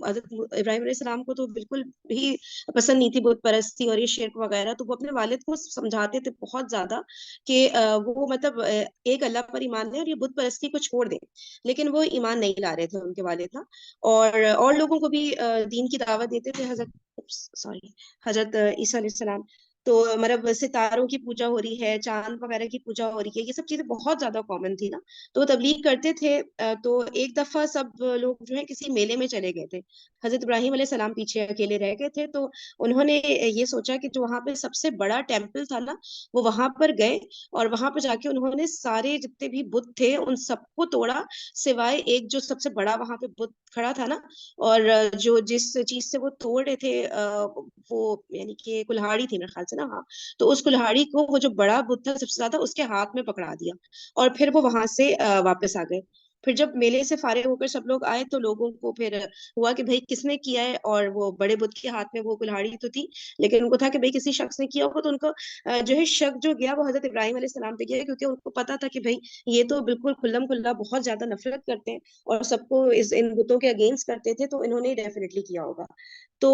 حضرت ابراہیم علیہ السلام کو تو بالکل بھی پسند نہیں تھی بت پرستی اور یہ شرک وغیرہ. تو وہ اپنے والد کو سمجھاتے تھے بہت زیادہ کہ وہ مطلب ایک اللہ پر ایمان لیں اور یہ بت پرستی کو چھوڑ دیں, لیکن وہ ایمان نہیں لا رہے تھے ان کے والد نا. اور لوگوں کو بھی دین کی دعوت دیتے تھے. حضرت عیسیٰ علیہ السلام تو مطلب ستاروں کی پوجا ہو رہی ہے, چاند وغیرہ کی پوجا ہو رہی ہے, یہ سب چیزیں بہت زیادہ کامن تھی نا. تو وہ تبلیغ کرتے تھے. تو ایک دفعہ سب لوگ جو ہے کسی میلے میں چلے گئے تھے, حضرت ابراہیم علیہ السلام پیچھے اکیلے رہ گئے تھے. تو انہوں نے یہ سوچا کہ جو وہاں پہ سب سے بڑا ٹیمپل تھا نا وہ وہاں پر گئے, اور وہاں پہ جا کے انہوں نے سارے جتنے بھی بت تھے ان سب کو توڑا, سوائے ایک جو سب سے بڑا وہاں پہ بت کھڑا تھا نا. اور جو جس چیز سے وہ توڑ رہے تھے وہ یعنی کہ کلہاڑی تھی میرے خیال سے نا, ہاں, تو اس کلہاڑی کو وہ جو بڑا بت تھا سب سے زیادہ اس کے ہاتھ میں پکڑا دیا, اور پھر وہ وہاں سے واپس آ گئے. پھر جب میلے سے فارغ ہو کر سب لوگ آئے تو لوگوں کو پھر ہوا کہ بھائی کس نے کیا ہے, اور وہ بڑے بت کے ہاتھ میں وہ کلہاڑی تو تھی لیکن ان کو تھا کہ بھائی کسی شخص نے کیا ہوگا. تو ان کو جو ہے شک جو گیا وہ حضرت ابراہیم علیہ السلام پہ گیا, کیونکہ ان کو پتا تھا کہ بھائی یہ تو بالکل کھلم کھلا بہت زیادہ نفرت کرتے ہیں اور سب کو ان بتوں کے اگینسٹ کرتے تھے, تو انہوں نے ڈیفینیٹلی کیا ہوگا. تو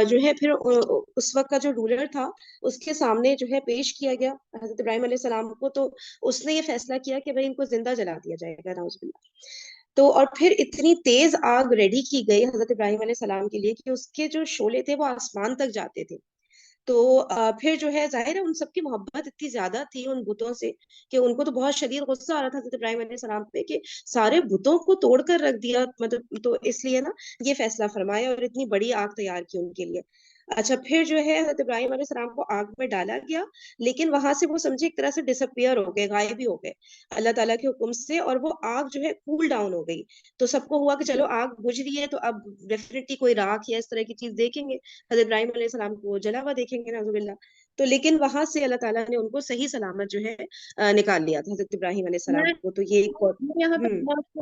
جو ہے پھر اس وقت کا جو رولر تھا اس کے سامنے جو ہے پیش کیا گیا حضرت ابراہیم علیہ السلام کو. تو اس نے یہ فیصلہ کیا کہ بھائی ان کو زندہ جلا دیا جائے گا, نعوذ باللہ. تو اور پھر اتنی تیز آگ ریڈی کی گئی حضرت ابراہیم علیہ السلام کے لیے کہ اس کے جو شعلے تھے وہ آسمان تک جاتے تھے. تو پھر جو ہے ظاہر ہے ان سب کی محبت اتنی زیادہ تھی ان بتوں سے کہ ان کو تو بہت شدید غصہ آ رہا تھا حضرت ابراہیم علیہ السلام پہ کہ سارے بتوں کو توڑ کر رکھ دیا, مطلب تو اس لیے نا یہ فیصلہ فرمایا اور اتنی بڑی آگ تیار کی ان کے لیے. اچھا, پھر جو ہے حضرت ابراہیم علیہ السلام کو آگ میں ڈالا گیا, لیکن وہاں سے وہ سمجھے ایک طرح سے ڈس اپیئر ہو گئے, غائب ہی ہو گئے اللہ تعالیٰ کے حکم سے, اور وہ آگ جو ہے کول ڈاؤن ہو گئی. تو سب کو ہوا کہ چلو آگ بجھ رہی ہے تو اب ڈیفینیٹلی کوئی راکھ یا اس طرح کی چیز دیکھیں گے, حضرت ابراہیم علیہ السلام کو جلا ہوا دیکھیں گے نعوذ باللہ. تو لیکن وہاں سے اللہ تعالیٰ نے ان کو صحیح سلامت جو ہے نکال لیا تھا حضرت ابراہیم علیہ السلام کو. تو یہ ایک میں یہاں پہ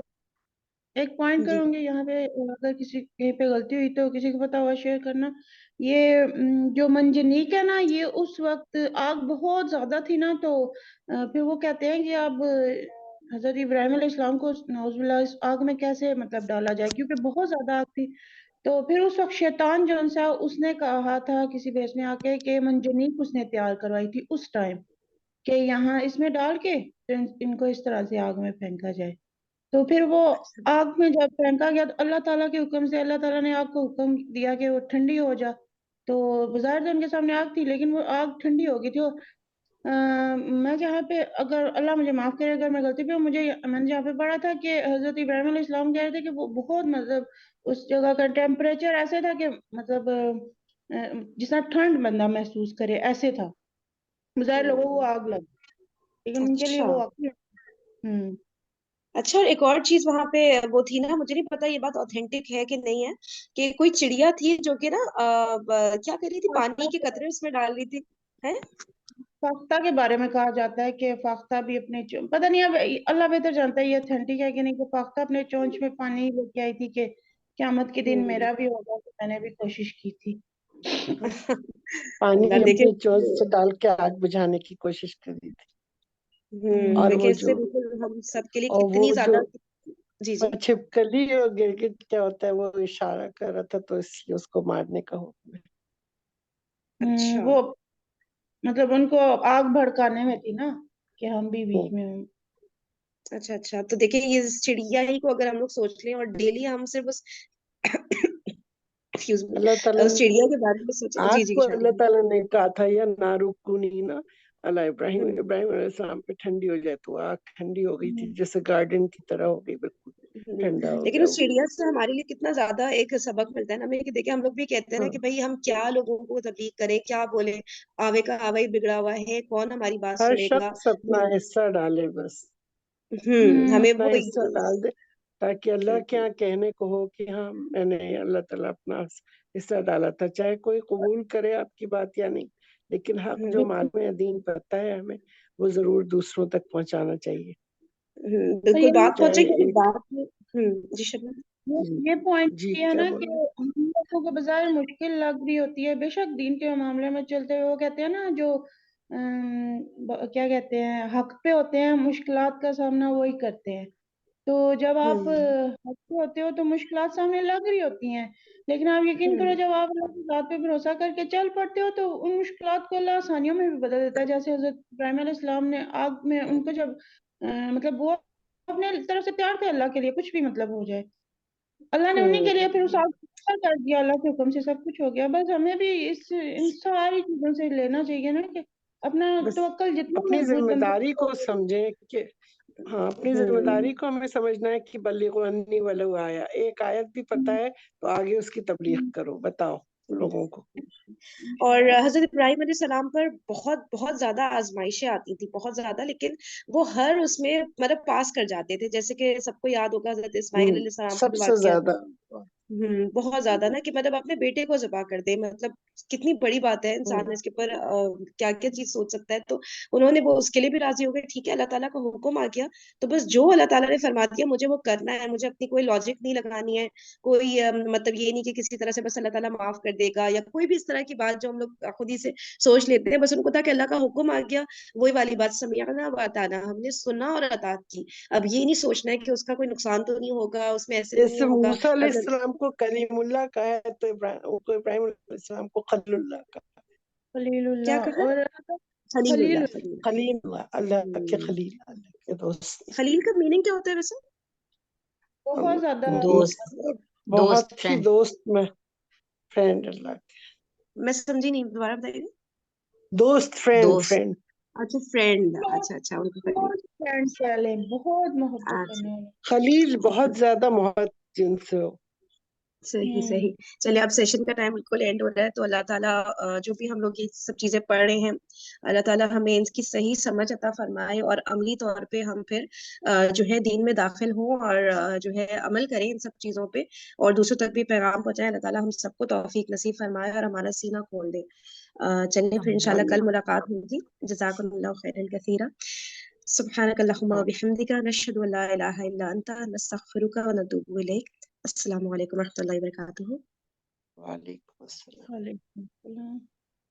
ایک پوائنٹ جی کروں گی یہاں پہ، اگر کسی کہیں پہ غلطی ہوئی تو کسی کو پتا ہوا شیئر کرنا. یہ جو منجنیق ہے نا، یہ اس وقت آگ بہت زیادہ تھی نا، تو پھر وہ کہتے ہیں کہ اب حضرت ابراہیم علیہ السلام کو نعوذ باللہ اس آگ میں کیسے مطلب ڈالا جائے، کیونکہ بہت زیادہ آگ تھی. تو پھر اس وقت شیطان جو سا اس نے کہا تھا کسی بیس میں آ کے کہ منجنیق اس نے تیار کروائی تھی اس ٹائم، کہ یہاں اس میں ڈال کے ان کو اس طرح سے آگ میں پھینکا جائے. تو پھر وہ آگ میں جب پھینکا گیا تو اللہ تعالیٰ کے حکم سے اللہ تعالیٰ نے آگ کو حکم دیا کہ وہ ٹھنڈی ہو جا. تو بظاہر تو ان کے سامنے آگ تھی، لیکن وہ آگ ٹھنڈی ہو گئی تھی. میں جہاں پہ، اگر اللہ مجھے معاف کرے اگر میں غلطی پہ ہوں، میں نے جہاں پہ پڑھا تھا کہ حضرت ابراہیم علیہ السلام کہہ رہے تھے کہ وہ بہت مطلب اس جگہ کا ٹیمپریچر ایسے تھا کہ مطلب جس طرح ٹھنڈ بندہ محسوس کرے ایسے تھا. بظاہر لوگوں کو آگ لگ، لیکن ان کے لیے وہ واقعی اچھا. اور ایک اور چیز وہاں پہ وہ تھی نا، مجھے نہیں پتا یہ بات اوتھینٹک ہے کہ نہیں ہے، کہ کوئی چڑیا تھی جو کہ نا کیا کر رہی تھی، پانی کے قطرے اس میں ڈال رہی تھی ہے. فاختہ کے بارے میں کہا جاتا ہے کہ فاختہ بھی اپنے پتہ نہیں، اب اللہ بہتر جانتا ہے یہ اوتھینٹک ہے کہ نہیں، کہ فاختہ اپنے چونچ میں پانی لے کے آئی تھی کہ قیامت کے دن میرا بھی ہوگا. تو میں نے بھی کوشش کی تھی. پانی اللہ دیکھے. اپنی چونچ سے ڈال کے آگ بجھانے کی کوشش کری تھی. اور دیکھیں وہ اس سے بالکل ہم سب کے لیے اور وہ کتنی جو زیادہ. جی جی. چھپکلی اور گرگٹ کیا ہوتا ہے، وہ اشارہ کر رہا تھا، تو اس لیے اس کو مارنے کا حکم ہے. اچھا وہ مطلب ان کو آگ بھڑکانے میں تھی نا، کہ ہم بھی بیچ میں ہوں. اچھا اچھا. تو دیکھیں یہ چڑیا ہی کو اگر ہم لوگ سوچ لیں اور ڈیلی ہم صرف اس اللہ تعالیٰ اس چڑیا کے بارے میں سوچیں. آگ جی جی کو شاید. اللہ تعالیٰ نے کہا تھا یا نارکونی نا اللہ ابراہیم علیہ السلام پہ ٹھنڈی ہو جائے، تو آگ ٹھنڈی ہو گئی تھی، جیسے گارڈن کی طرح ہو گئی، بالکل ٹھنڈا ہو لیکن گیا اس وہ. چڑیا سے ہمارے لیے کتنا زیادہ ایک سبق ملتا ہے نا ہمیں، کہ دیکھیں ہم لوگ بھی کہتے ہیں نا کہ بھائی ہم کیا لوگوں کو تبلیغ کریں، کیا بولیں، آوے کا آوا ہی بگڑا ہوا ہے، کون ہماری بات ہر سنے گا. شخص اپنا حصہ ڈالے، بس ہمیں اپنا وہ حصہ ڈال دے، تاکہ اللہ کے یہاں کہنے کو ہو کہ ہاں میں نے اللہ تعالیٰ اپنا حصہ ڈالا تھا. چاہے کوئی قبول کرے آپ کی بات یا نہیں، لیکن حق جو معلوم دین پتہ ہے ہمیں، وہ ضرور دوسروں تک پہنچانا چاہیے. بالکل بات پہنچے چاہے گی. ایک بات جی شبنم. یہ پوائنٹ جی یہ ہے کیا نا بول کہ رہے ہم لوگوں کو بظاہر مشکل لگ رہی ہوتی ہے، بے شک دین کے معاملے میں چلتے ہوئے وہ کہتے ہیں نا جو کیا کہتے ہیں حق پہ ہوتے ہیں، مشکلات کا سامنا وہی کرتے ہیں. تو جب آپ حق پہ ہوتے ہو تو مشکلات سامنے لگ رہی ہوتی ہیں، لیکن آپ یقین کرو جب آپ اللہ کی ذات پہ بھروسہ کر کے چل پڑتے ہو تو ان مشکلات کو اللہ آسانیوں میں بھی بدل دیتا ہے. جیسے حضرت ابراہیم علیہ السلام نے آگ میں ان کو جب مطلب وہ اپنے طرف سے تیار تھے اللہ کے لیے کچھ بھی مطلب ہو جائے، اللہ نے انہیں کے لیے پھر اس آگ کو کر دیا، اللہ کے حکم سے سب کچھ ہو گیا. بس ہمیں بھی ان ساری چیزوں سے لینا چاہیے نا کہ اپنا بس توکل جتنا اپنی مضبوط ذمہ بنتا داری کو سمجھیں کہ ہاں اپنی ذمہ داری کو ہمیں سمجھنا ہے کہ بلغوا انی ولو آیا، ایک آیت بھی پتہ ہے تو آگے اس کی تبلیغ کرو، بتاؤ لوگوں کو. اور حضرت ابراہیم علیہ السلام پر بہت بہت زیادہ آزمائشیں آتی تھی، بہت زیادہ، لیکن وہ ہر اس میں مطلب پاس کر جاتے تھے. جیسے کہ سب کو یاد ہوگا حضرت اسماعیل علیہ السلام کا سب جو سے واقعہ زیادہ بہت زیادہ نا، کہ مطلب اپنے بیٹے کو ذبح کر دے، مطلب کتنی بڑی بات ہے، انسان اس کے اوپر کیا کیا چیز سوچ سکتا ہے. تو انہوں نے وہ اس کے لیے بھی راضی ہو گئے، ٹھیک ہے اللہ تعالیٰ کا حکم آ گیا تو بس جو اللہ تعالیٰ نے فرما دیا مجھے وہ کرنا ہے، مجھے اپنی کوئی لاجک نہیں لگانی ہے، کوئی مطلب یہ نہیں کہ کسی طرح سے بس اللہ تعالیٰ معاف کر دے گا یا کوئی بھی اس طرح کی بات جو ہم لوگ خود ہی سے سوچ لیتے ہیں. بس ان کو تھا کہ اللہ کا حکم آ گیا، وہی والی بات سمعنا و اطعنا، ہم نے سنا اور اطاعت کی. اب یہ نہیں سوچنا ہے کہ اس کا کوئی نقصان تو نہیں ہوگا، اس میں ایسے تو نہیں جیسے ہوگا. موسیٰ علیہ السلام کو کلیم اللہ کہا ہے تو ابراہیم علیہ السلام کو خلیل اللہ کہا. خلیل کیا اللہ کہا؟ اور خلیل خلیل اللہ. خلیل خلیل اللہ کے خلیل، اللہ کے دوست. خلیل کا میننگ کیا ہوتا ہے ویسے؟ بہت زیادہ دوست، بہت ہی فرینڈ. دوست میں فرینڈ اللہ کے میں سمجھی نہیں، دوبارہ بتائیے. دوست، فرینڈ دوست. فرینڈ. اچھا فرینڈ. اچھا اچھا ان کو خلیل. فرینڈ والے بہت محبت اچھا. کرنے والے. خلیل بہت زیادہ محبت جن سے ہو. صحیح صحیح. چلیے اب سیشن کا ٹائم بالکل اینڈ ہو رہا ہے, تو اللہ تعالیٰ جو بھی ہم لوگ یہ سب چیزیں پڑھ رہے ہیں, اللہ تعالیٰ ہمیں ان کی صحیح سمجھ عطا فرمائے, اور عملی طور پہ ہم پھر جو ہے دین میں داخل ہوں, اور جو ہے عمل کریں ان سب چیزوں پہ, اور دوسروں تک بھی پیغام پہنچائیں. اللہ تعالیٰ ہم سب کو توفیق نصیب فرمائے اور ہمارا سینہ کھول دے. چلیے پھر انشاءاللہ کل ملاقات ہوگی. جزاکم اللہ خیرا کثیرا. سبحانک اللہم وبحمدک نشہد ان لا الہ الا انت نستغفرک ونتوب الیک. السلام علیکم و رحمۃ اللہ وبرکاتہ. وعلیکم السلام. وعلیکم السلام.